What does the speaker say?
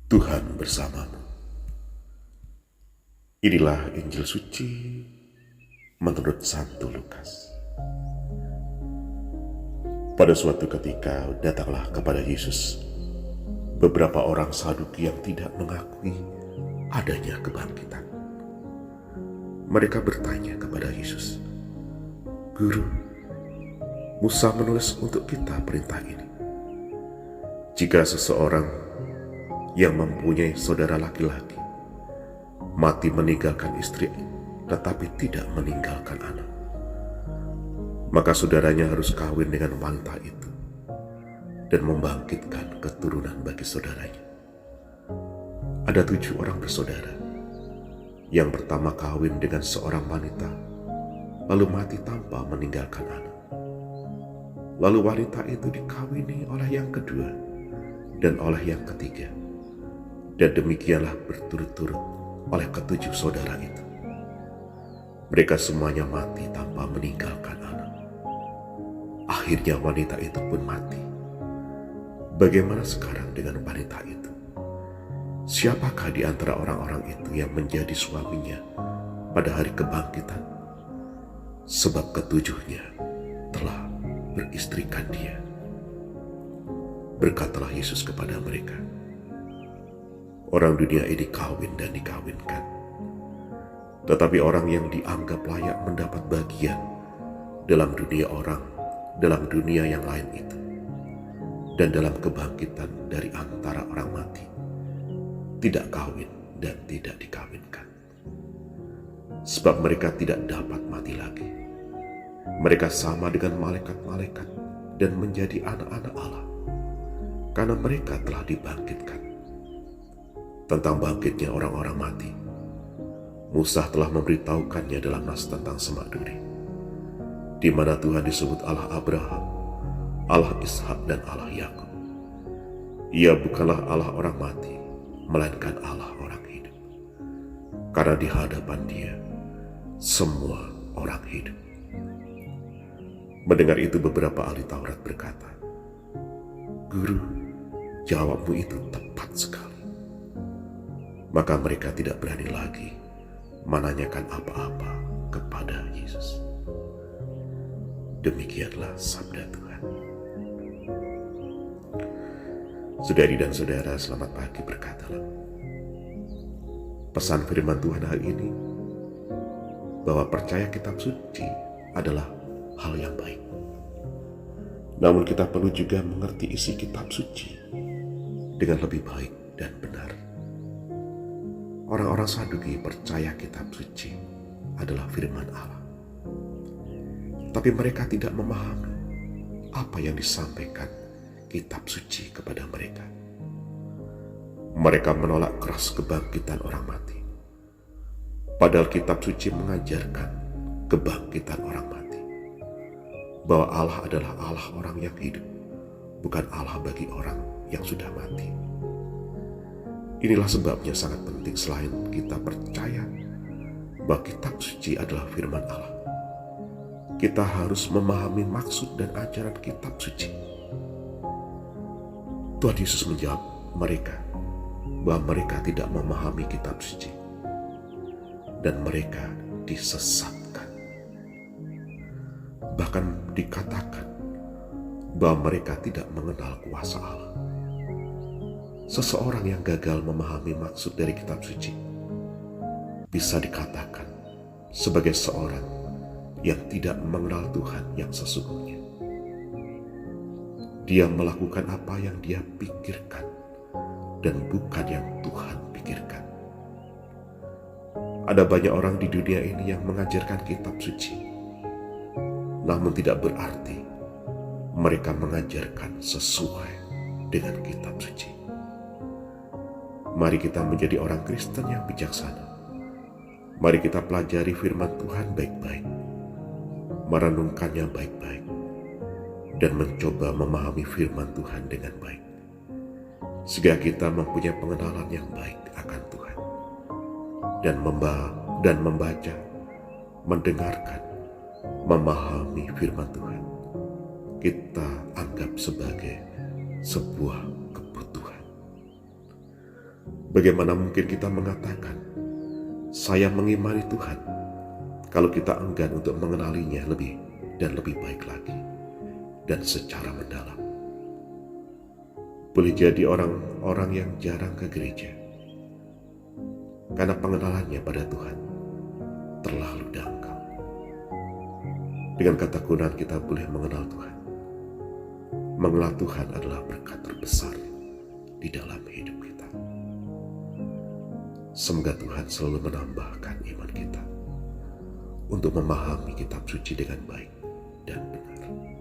Tuhan bersamamu. Inilah Injil suci menurut Santo Lukas. Pada suatu ketika datanglah kepada Yesus beberapa orang Saduki yang tidak mengakui adanya kebangkitan. Mereka bertanya kepada Yesus, "Guru, Musa menulis untuk kita perintah ini. Jika seseorang yang mempunyai saudara laki-laki mati meninggalkan istri tetapi tidak meninggalkan anak, maka saudaranya harus kawin dengan wanita itu dan membangkitkan keturunan bagi saudaranya. Ada 7 orang bersaudara. Yang pertama kawin dengan seorang wanita, lalu mati tanpa meninggalkan anak. Lalu wanita itu dikawini oleh yang kedua dan oleh yang ketiga. Dan demikianlah berturut-turut oleh ke-7 saudara itu. Mereka semuanya mati tanpa meninggalkan anak. Akhirnya wanita itu pun mati. Bagaimana sekarang dengan wanita itu? Siapakah di antara orang-orang itu yang menjadi suaminya pada hari kebangkitan? Sebab ke-7-nya telah beristrikan dia." Berkatalah Yesus kepada mereka, "Orang dunia ini kawin dan dikawinkan, tetapi orang yang dianggap layak mendapat bagian dalam dunia yang lain itu, dan dalam kebangkitan dari antara orang mati, tidak kawin dan tidak dikawinkan. Sebab mereka tidak dapat mati lagi. Mereka sama dengan malaikat-malaikat dan menjadi anak-anak Allah, karena mereka telah dibangkitkan. Tentang bangkitnya orang-orang mati, Musa telah memberitahukannya dalam nas tentang Semak Duri, di mana Tuhan disebut Allah Abraham, Allah Ishak dan Allah Yakub. Ia bukanlah Allah orang mati, melainkan Allah orang hidup, karena di hadapan Dia semua orang hidup." Mendengar itu beberapa ahli Taurat berkata, "Guru, jawabmu itu tepat sekali." Maka mereka tidak berani lagi menanyakan apa-apa kepada Yesus. Demikianlah sabda Tuhan. Saudari dan saudara, selamat pagi, berkatalah. Pesan firman Tuhan hari ini bahwa percaya kitab suci adalah hal yang baik. Namun kita perlu juga mengerti isi kitab suci dengan lebih baik dan benar. Orang-orang Saduki percaya kitab suci adalah firman Allah. Tapi mereka tidak memahami apa yang disampaikan kitab suci kepada mereka. Mereka menolak keras kebangkitan orang mati. Padahal kitab suci mengajarkan kebangkitan orang mati. Bahwa Allah adalah Allah orang yang hidup, bukan Allah bagi orang yang sudah mati. Inilah sebabnya sangat penting selain kita percaya bahwa kitab suci adalah firman Allah, kita harus memahami maksud dan ajaran kitab suci. Tuhan Yesus menjawab mereka bahwa mereka tidak memahami kitab suci dan mereka disesatkan. Bahkan dikatakan bahwa mereka tidak mengenal kuasa Allah. Seseorang yang gagal memahami maksud dari kitab suci bisa dikatakan sebagai seorang yang tidak mengenal Tuhan yang sesungguhnya. Dia melakukan apa yang dia pikirkan dan bukan yang Tuhan pikirkan. Ada banyak orang di dunia ini yang mengajarkan kitab suci, namun tidak berarti mereka mengajarkan sesuai dengan kitab suci. Mari kita menjadi orang Kristen yang bijaksana. Mari kita pelajari firman Tuhan baik-baik, merenungkannya baik-baik, dan mencoba memahami firman Tuhan dengan baik, sehingga kita mempunyai pengenalan yang baik akan Tuhan, dan membaca, mendengarkan, memahami firman Tuhan kita anggap sebagai sebuah kebutuhan. Bagaimana mungkin kita mengatakan, saya mengimani Tuhan, kalau kita enggan untuk mengenalinya lebih dan lebih baik lagi, dan secara mendalam. Boleh jadi orang-orang yang jarang ke gereja, karena pengenalannya pada Tuhan terlalu dangkal. Dengan kata kuno kita boleh mengenal Tuhan. Mengenal Tuhan adalah berkat terbesar di dalam hidup kita. Semoga Tuhan selalu menambahkan iman kita untuk memahami kitab suci dengan baik dan benar.